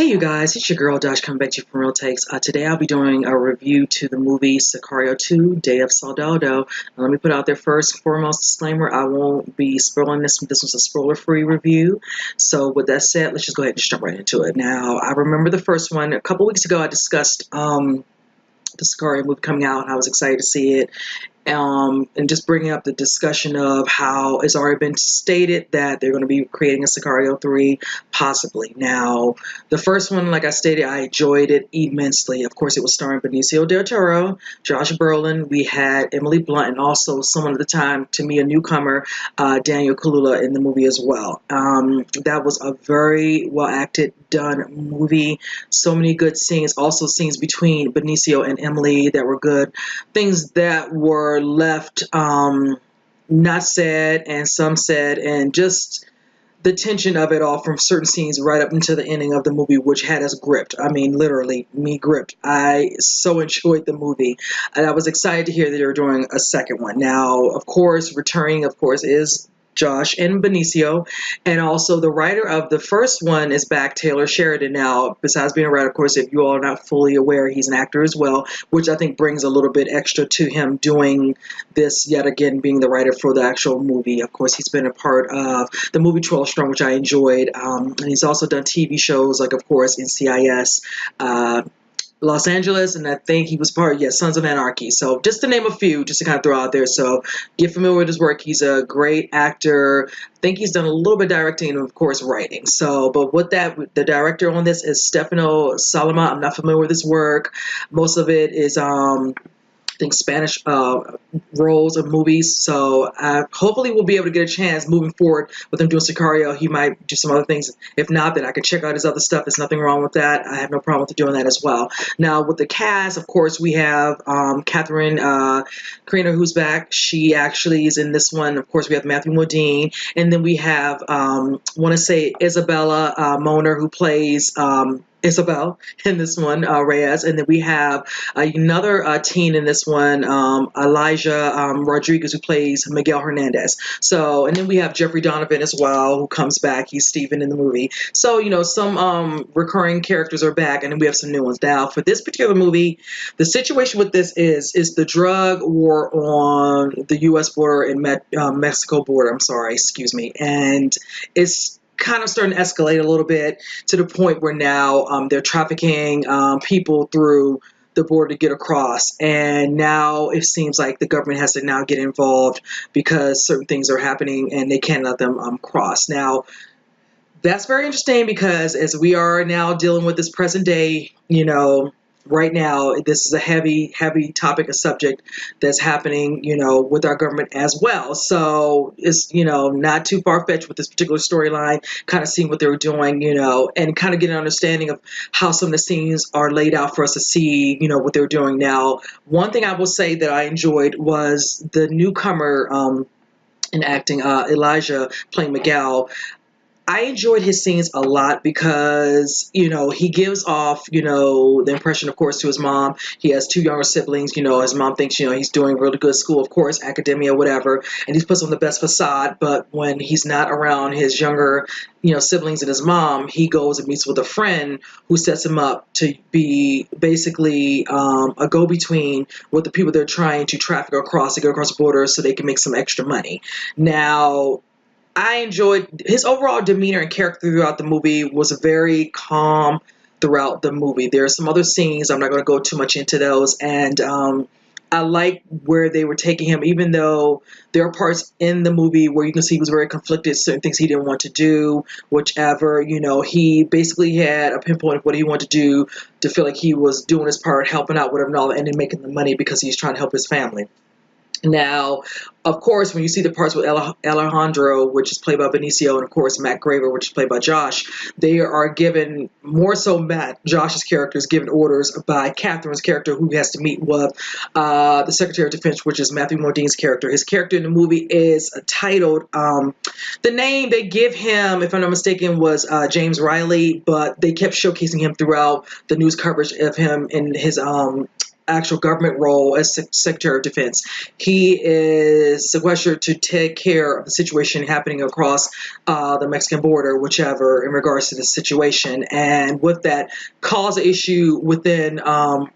Hey you guys, it's your girl Josh coming back to you from Real Takes. Today I'll be doing a review to the movie Sicario 2, Day of Soldado. Let me put out there first foremost disclaimer, I won't be spoiling this. This was a spoiler-free review. So with that said, let's just go ahead and just jump right into it. Now, I remember the first one. A couple weeks ago I discussed the Sicario movie coming out and I was excited to see it. And just bringing up the discussion of how it's already been stated that they're going to be creating a Sicario 3, possibly. Now, the first one, like I stated, I enjoyed it immensely. Of course, it was starring Benicio del Toro, Josh Brolin. We had Emily Blunt, and also someone at the time, to me, a newcomer, Daniel Kaluuya in the movie as well. That was a very well-acted, done movie. So many good scenes. Also, scenes between Benicio and Emily that were good. Things that were left not said and some said, and just the tension of it all from certain scenes right up until the ending of the movie, which had us gripped. I mean, literally, me gripped. I so enjoyed the movie, and I was excited to hear that they were doing a second one. Now, of course, returning, of course, is Josh and Benicio, and also the writer of the first one is back, Taylor Sheridan. Now, besides being a writer, of course, if you all are not fully aware, he's an actor as well, which I think brings a little bit extra to him doing this yet again, being the writer for the actual movie. Of course, he's been a part of the movie 12 Strong, which I enjoyed, and he's also done TV shows like, of course, NCIS, Los Angeles, and I think he was part of, Sons of Anarchy. So just to name a few, just to kind of throw out there. So get familiar with his work. He's a great actor. I think he's done a little bit of directing and, of course, writing. So, but with that, the director on this is Stefano Salama. I'm not familiar with his work. Most of it is, I think, Spanish roles of movies. So hopefully we'll be able to get a chance moving forward with him doing Sicario. He might do some other things. If not, then I can check out his other stuff. There's nothing wrong with that. I have no problem with doing that as well. Now, with the cast, of course, we have Catherine Carina, who's back. She actually is in this one. Of course, we have Matthew Modine. And then we have, want to say, Isabella Moner, who plays Isabel in this one, Reyes, and then we have another teen in this one, Elijah Rodriguez, who plays Miguel Hernandez. So, and then we have Jeffrey Donovan as well, who comes back. He's Steven in the movie. So, you know, some recurring characters are back, and then we have some new ones. Now, for this particular movie, the situation with this is the drug war on the U.S. border and Mexico border. I'm sorry, excuse me, and it's kind of starting to escalate a little bit to the point where now they're trafficking people through the border to get across, and now it seems like the government has to now get involved because certain things are happening and they can't let them cross. Now, that's very interesting because as we are now dealing with this present day, you know, right now, this is a heavy topic, a subject that's happening, you know, with our government as well. So it's, you know, not too far-fetched with this particular storyline, kind of seeing what they were doing, you know, and kind of get an understanding of how some of the scenes are laid out for us to see, you know, what they're doing. Now, one thing I will say that I enjoyed was the newcomer in acting, Elijah playing Miguel. I enjoyed his scenes a lot because, you know, he gives off, you know, the impression, of course, to his mom. He has two younger siblings. You know, his mom thinks, you know, he's doing really good at school, of course, academia, whatever, and he puts on the best facade. But when he's not around his younger, you know, siblings and his mom, he goes and meets with a friend who sets him up to be basically a go-between with the people they're trying to traffic across to get across the border so they can make some extra money. Now, I enjoyed his overall demeanor and character throughout the movie was very calm throughout the movie. There are some other scenes, I'm not going to go too much into those, and I like where they were taking him, even though there are parts in the movie where you can see he was very conflicted, certain things he didn't want to do, whichever, you know, he basically had a pinpoint of what he wanted to do to feel like he was doing his part, helping out, whatever, and all, and then making the money because he's trying to help his family. Now, of course, when you see the parts with Alejandro, which is played by Benicio, and of course Matt Graver, which is played by Josh, they are given, more so Josh's character is given orders by Catherine's character, who has to meet with the Secretary of Defense, which is Matthew Modine's character. His character in the movie is titled, the name they give him, if I'm not mistaken, was James Riley, but they kept showcasing him throughout the news coverage of him in his actual government role as Secretary of Defense. He is sequestered to take care of the situation happening across the Mexican border, whichever, in regards to the situation. And with that, cause an issue within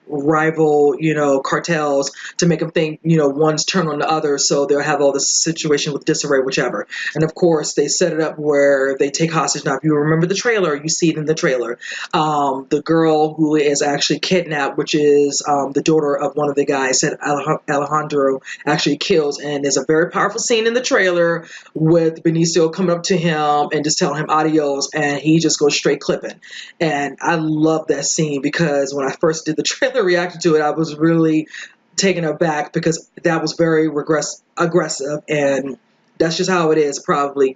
rival, cartels to make them think, one's turn on the other. So they'll have all this situation with disarray, whichever. And of course, they set it up where they take hostage. Now, if you remember the trailer, you see it in the trailer. The girl who is actually kidnapped, which is the daughter of one of the guys that Alejandro actually kills. And there's a very powerful scene in the trailer with Benicio coming up to him and just telling him adios, and he just goes straight clipping. And I love that scene because when I first did the trailer reaction to it, I was really taken aback because that was very aggressive, and that's just how it is, probably.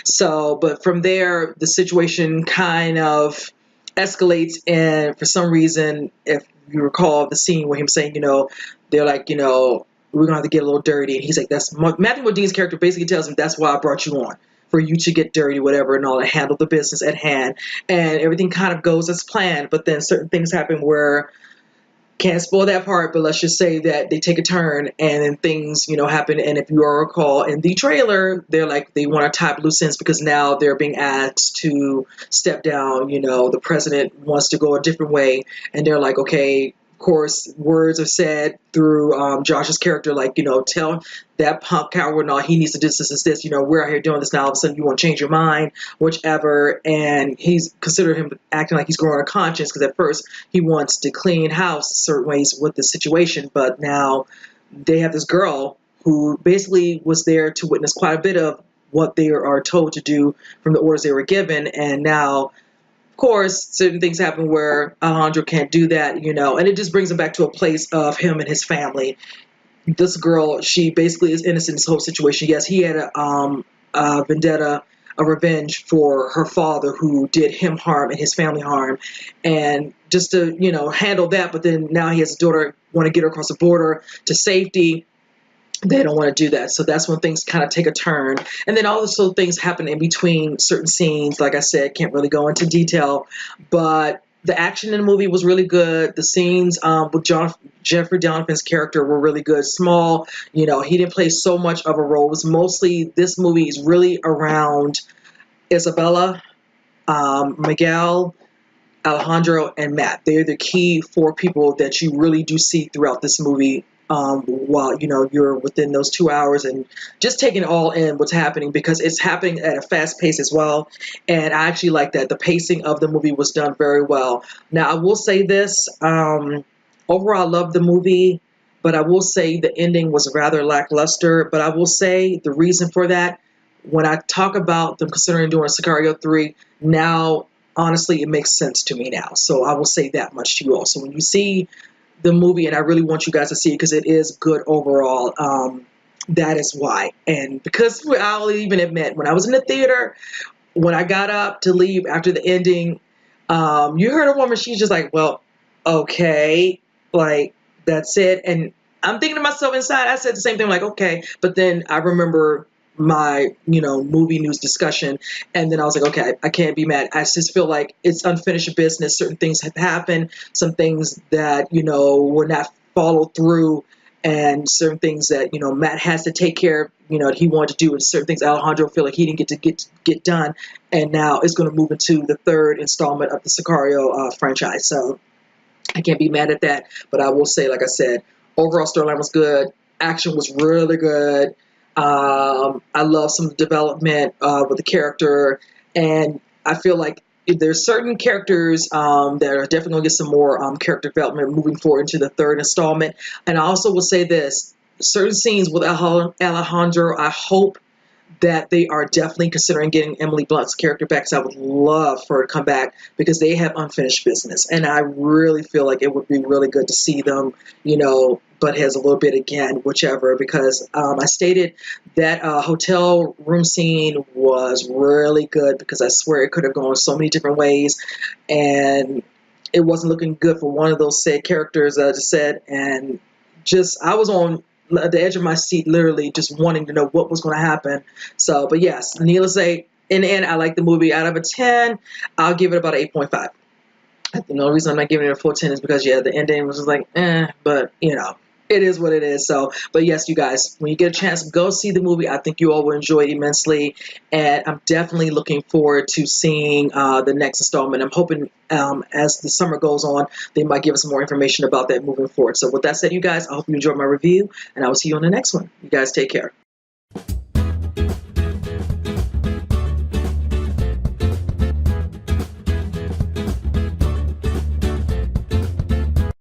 So, but from there, the situation kind of escalates, and for some reason, if you recall the scene where him saying, they're like, we're gonna have to get a little dirty, and he's like, that's Matthew Modine's character basically tells him that's why I brought you on, for you to get dirty, whatever, and all, and handle the business at hand, and everything kind of goes as planned. But then certain things happen where, can't spoil that part, but let's just say that they take a turn and then things, happen. And if you recall in the trailer, they're like, they want to tie up loose ends because now they're being asked to step down. The president wants to go a different way. And they're like, okay, of course, words are said through Josh's character, like, tell that punk coward, no, he needs to do this, we're out here doing this now. All of a sudden, you want to change your mind, whichever. And he's considered him acting like he's growing a conscience because at first he wants to clean house certain ways with the situation. But now they have this girl who basically was there to witness quite a bit of what they are told to do from the orders they were given. And now, of course, certain things happen where Alejandro can't do that, and it just brings him back to a place of him and his family. This girl, she basically is innocent in this whole situation. Yes, he had a vendetta, a revenge for her father who did him harm and his family harm, and just to handle that. But then now he has a daughter, want to get her across the border to safety. They don't want to do that. So that's when things kind of take a turn. And then also things happen in between certain scenes. Like I said, can't really go into detail, but the action in the movie was really good. The scenes with Jeffrey Donovan's character were really good. Small, he didn't play so much of a role. It was mostly, this movie is really around Isabella, Miguel, Alejandro, and Matt. They're the key four people that you really do see throughout this movie, while you're within those 2 hours and just taking it all in what's happening, because it's happening at a fast pace as well. And I actually like that the pacing of the movie was done very well. Now I will say this, overall I love the movie, but I will say the ending was rather lackluster. But I will say the reason for that, when I talk about them considering doing Sicario 3 now, honestly, it makes sense to me now. So I will say that much to you all. So when you see the movie, and I really want you guys to see it because it is good overall, that is why. And because I'll even admit, when I was in the theater, when I got up to leave after the ending, you heard a woman, she's just like, well, okay, like, that's it. And I'm thinking to myself inside, I said the same thing, like, okay. But then I remember my movie news discussion, and then I was like, okay, I can't be mad. I just feel like it's unfinished business. Certain things have happened, some things that were not followed through, and certain things that Matt has to take care of, he wanted to do, and certain things Alejandro feel like he didn't get done, and now it's going to move into the third installment of the Sicario franchise. So I can't be mad at that. But I will say, like I said, overall storyline was good, action was really good. I love some development with the character, and I feel like there's certain characters that are definitely going to get some more character development moving forward into the third installment. And I also will say this, certain scenes with Alejandro, I hope that they are definitely considering getting Emily Blunt's character back, because I would love for her to come back, because they have unfinished business. And I really feel like it would be really good to see them, butt heads a little bit again, whichever, because I stated that hotel room scene was really good, because I swear it could have gone so many different ways, and it wasn't looking good for one of those said characters, I just said, and I was on the edge of my seat, literally just wanting to know what was going to happen. So, but yes, needless to say, in the end, I like the movie. Out of a 10, I'll give it about an 8.5. The only reason I'm not giving it a full 10 is because, yeah, the ending was just like, but, it is what it is. So, but yes, you guys, when you get a chance, go see the movie. I think you all will enjoy it immensely. And I'm definitely looking forward to seeing the next installment. I'm hoping as the summer goes on, they might give us more information about that moving forward. So with that said, you guys, I hope you enjoyed my review, and I will see you on the next one. You guys take care.